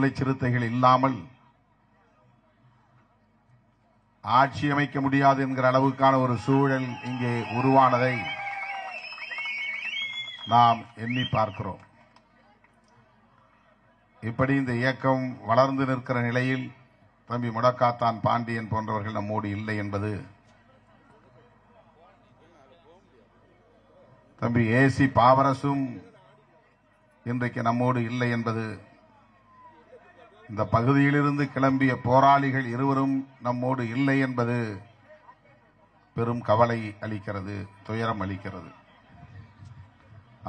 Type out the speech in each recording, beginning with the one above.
விடுதலை சிறுத்தைகள் இல்லாமல் ஆட்சி அமைக்க முடியாது என்கிற அளவுக்கான ஒரு சூழல் இங்கே உருவானதை நாம் எண்ணி பார்க்கிறோம். இப்படி இந்த இயக்கம் வளர்ந்து நிற்கிற நிலையில் தம்பி முடக்காத்தான் பாண்டியன் போன்றவர்கள் நம்மோடு இல்லை என்பது, தம்பி ஏசி பாவரசும் இன்றைக்கு நம்மோடு இல்லை என்பது, இந்த பகுதியிலிருந்து கிளம்பிய போராளிகள் இருவரும் நம்மோடு இல்லை என்பது பெரும் கவலை அளிக்கிறது, துயரம் அளிக்கிறது.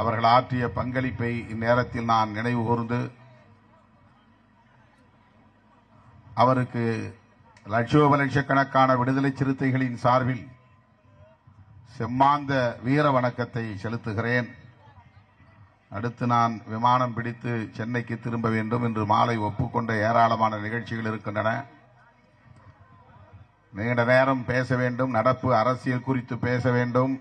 அவர்கள் ஆற்றிய பங்களிப்பை இந்நேரத்தில் நான் நினைவு கூர்ந்து அவருக்கு லட்சோப லட்சக்கணக்கான விடுதலை சிறுத்தைகளின் சார்பில் செம்மாந்த வீர வணக்கத்தை செலுத்துகிறேன். அடுத்து நான் விமானம் பிடித்து சென்னைக்கு திரும்ப வேண்டும் என்று மாலை ஒப்புக்கொண்ட ஏராளமான நிகழ்ச்சிகள் இருக்கின்றன. நீண்ட நேரம் பேச வேண்டும், நடப்பு அரசியல் குறித்து பேச வேண்டும்,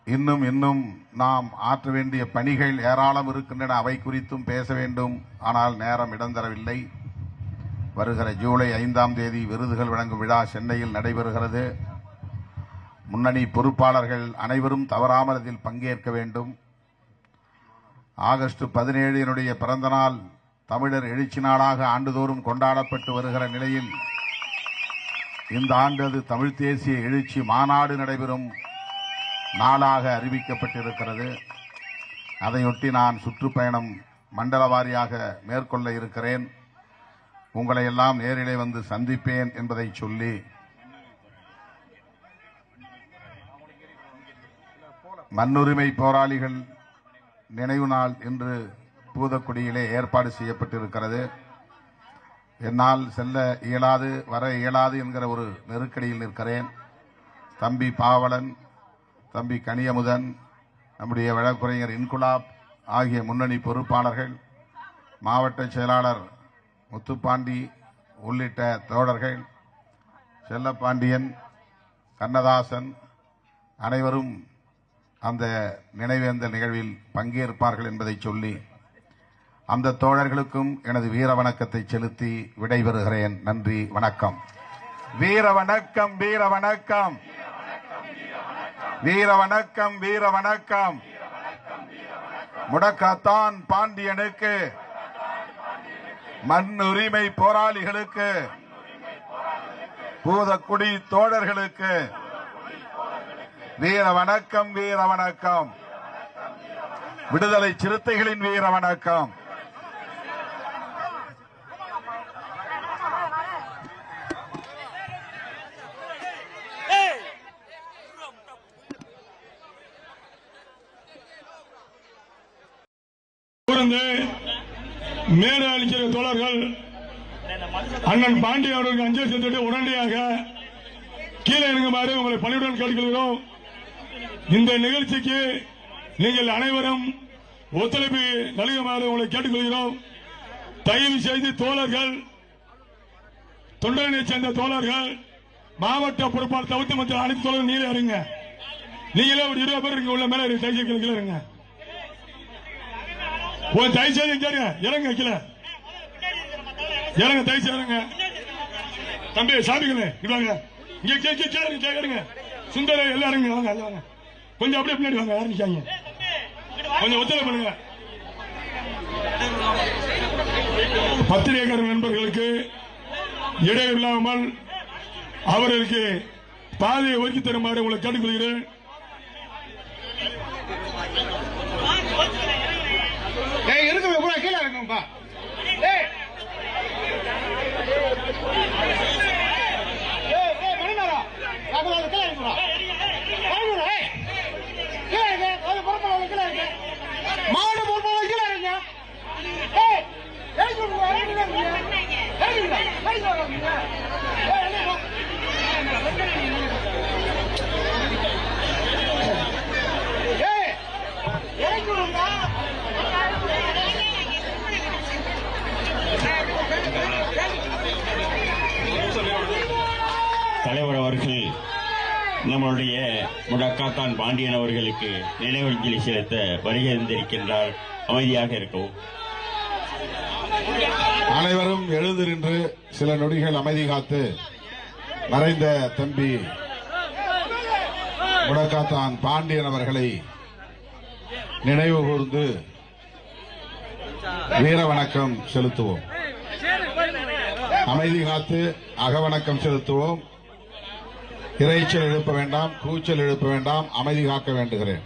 இன்னும் நாம் ஆற்ற வேண்டிய பணிகள் ஏராளம் இருக்கின்றன, அவை குறித்தும் பேச வேண்டும். ஆனால் நேரம் இடம் தரவில்லை. வருகிற ஜூலை 5ஆம் தேதி விருதுகள் வழங்கும் விழா சென்னையில் நடைபெறுகிறது. முன்னணி பொறுப்பாளர்கள் அனைவரும் தவறாமல் அதில் பங்கேற்க வேண்டும். ஆகஸ்ட் 17 என்னுடைய பிறந்த நாள் தமிழர் எழுச்சி நாளாக ஆண்டுதோறும் கொண்டாடப்பட்டு வருகிற நிலையில் இந்த ஆண்டு அது தமிழ் தேசிய எழுச்சி மாநாடு நடைபெறும் நாளாக அறிவிக்கப்பட்டிருக்கிறது. அதையொட்டி நான் சுற்றுப்பயணம் மண்டல வாரியாக மேற்கொள்ள இருக்கிறேன். உங்களை எல்லாம் நேரிலே வந்து சந்திப்பேன் என்பதை சொல்லி, மண்ணுரிமை போராளிகள் நினைவு நாள் இன்று பூதக்குடியிலே ஏற்பாடு செய்யப்பட்டிருக்கிறது. என்னால் செல்ல இயலாது, வர இயலாது என்கிற ஒரு நெருக்கடியில் நிற்கிறேன். தம்பி பாவலன், தம்பி கனியமுதன், நம்முடைய வழக்குரைஞர் இன்குலாப் ஆகிய முன்னணி பொறுப்பாளர்கள், மாவட்ட செயலாளர் முத்துப்பாண்டி உள்ளிட்ட தோழர்கள், செல்லப்பாண்டியன், கண்ணதாசன் அனைவரும் அந்த நினைவேந்தல் நிகழ்வில் பங்கேற்பார்கள் என்பதை சொல்லி, அந்த தோழர்களுக்கும் எனது வீர வணக்கத்தை செலுத்தி விடைபெறுகிறேன். நன்றி, வணக்கம். வீர வணக்கம், வீர வணக்கம், வீர வணக்கம், வீர வணக்கம். முடக்காத்தான் பாண்டியனுக்கு, மண் உரிமை போராளிகளுக்கு, பூதக்குடி தோழர்களுக்கு வீர வணக்கம், வீர வணக்கம். விடுதலை சிறுத்தைகளின் வீர வணக்கம். மேடை அளிக்கிற தோழர்கள் அண்ணன் பாண்டியன் அவர்களுக்கு அஞ்சலி செலுத்திட்டு உடனடியாக கீழே இறங்குமாறு உங்களை பணியுடன் கேட்டுக்கொள்கிறோம். இந்த நிகழ்ச்சிக்கு நீங்கள் அனைவரும் ஒத்துழைப்பு நல்குமாறு உங்களை கேட்டுக்கொள்கிறோம். தயவு செய்து தோழர்கள், தொண்டரனை சேர்ந்த தோழர்கள், மாவட்ட பொறுப்பாளர் தவிர்த்து மற்ற அனைத்து தோழர்கள் நீங்களே இருங்க. நீங்களே ஒரு 20 பேர் இங்க உள்ள மேல தயவு இருங்க. தயவு செய்து கேளுங்க, இறங்க கீழே இறங்க, தயவு செய்யுங்க. தம்பி சாமிகளே இவாங்க, இங்க கேளுங்க. சுந்தர எல்லாரும் வாங்க, வாங்க கொஞ்சம் அப்படியே பின்னாடி வாங்க, ஆரம்பிச்சாங்க கொஞ்சம் ஒத்துழைப்பு பண்ணுங்க. பத்திரிகையாளர் நண்பர்களுக்கு இடையூறு இல்லாமல் அவர்களுக்கு பாதையை ஒதுக்கி தருமாறு உங்களை கேட்டுக்கொள்கிறேன். கீழே இருக்கும்பா. மாவட்ட பொறுப்பாளர் கீழே இருங்க. முடக்காத்தான் பாண்டியன் அவர்களுக்கு நினைவஞ்சலி செலுத்த வருகை தந்திருக்கின்றார். அமைதியாக இருக்கவும். அனைவரும் எழுந்து நின்று சில நொடிகள் அமைதி காத்து மறைந்த தம்பி முடக்காத்தான் பாண்டியன் அவர்களை நினைவு கூர்ந்து வீர வணக்கம் செலுத்துவோம். அமைதி காத்து அகவணக்கம் செலுத்துவோம். இரைச்சல் எழுப்ப வேண்டாம், கூச்சல் எழுப்ப வேண்டாம், அமைதி காக்க வேண்டுகிறேன்.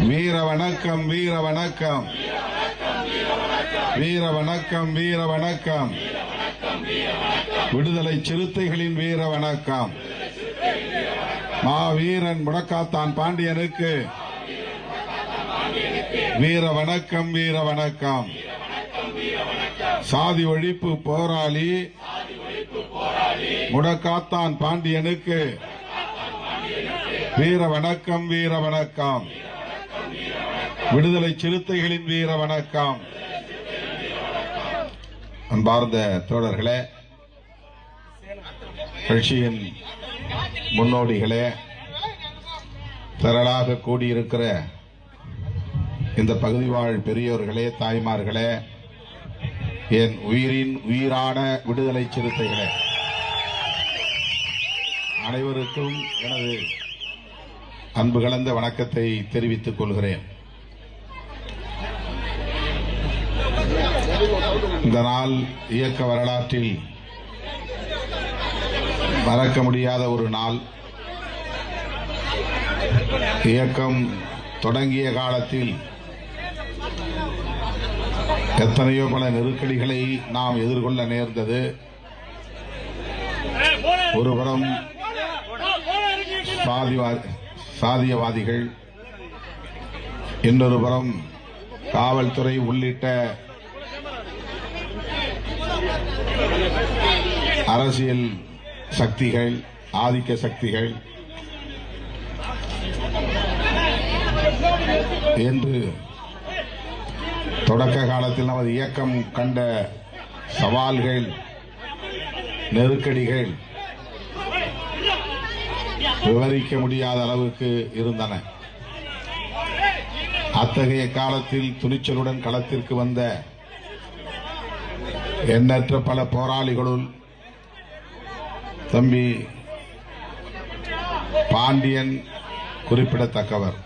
வீர வணக்கம், வீர வணக்கம், வீர வணக்கம், வீர வணக்கம், விடுதலை சிறுத்தைகளின் வீர வணக்கம். மாவீரன் முடக்காத்தான் பாண்டியனுக்கு வீர வணக்கம், வீர வணக்கம். சாதி ஒழிப்பு போராளி முடக்காத்தான் பாண்டியனுக்கு வீர வணக்கம், வீர வணக்கம். விடுதலை சிறுத்தைகளின் வீர வணக்கம். அன்பார்ந்த தோழர்களே, கட்சியின் முன்னோடிகளே, திரளாக கூடியிருக்கிற இந்த பகுதி வாழ் பெரியோர்களே, தாய்மார்களே, என் உயிரின் உயிரான விடுதலை சிறுத்தைகளே, அனைவருக்கும் எனது அன்பு கலந்த வணக்கத்தை தெரிவித்துக் கொள்கிறேன். இந்த நாள் இயக்க வரலாற்றில் மறக்க முடியாத ஒரு நாள். இயக்கம் தொடங்கிய காலத்தில் எத்தனையோ பல நெருக்கடிகளை நாம் எதிர்கொள்ள நேர்ந்தது. ஒருபுறம் சாதியவாதிகள், இன்னொரு புறம் காவல்துறை உள்ளிட்ட அரசியல் சக்திகள், ஆதிக்க சக்திகள் என்று தொடக்க காலத்தில் நமது இயக்கம் கண்ட சவால்கள், நெருக்கடிகள் விவரிக்க முடியாத அளவுக்கு இருந்தன. அத்தகைய காலத்தில் துணிச்சலுடன் களத்திற்கு வந்த எண்ணற்ற பல போராளிகளுள் தம்பி பாண்டியன் குறிப்பிடத்தக்கவர்.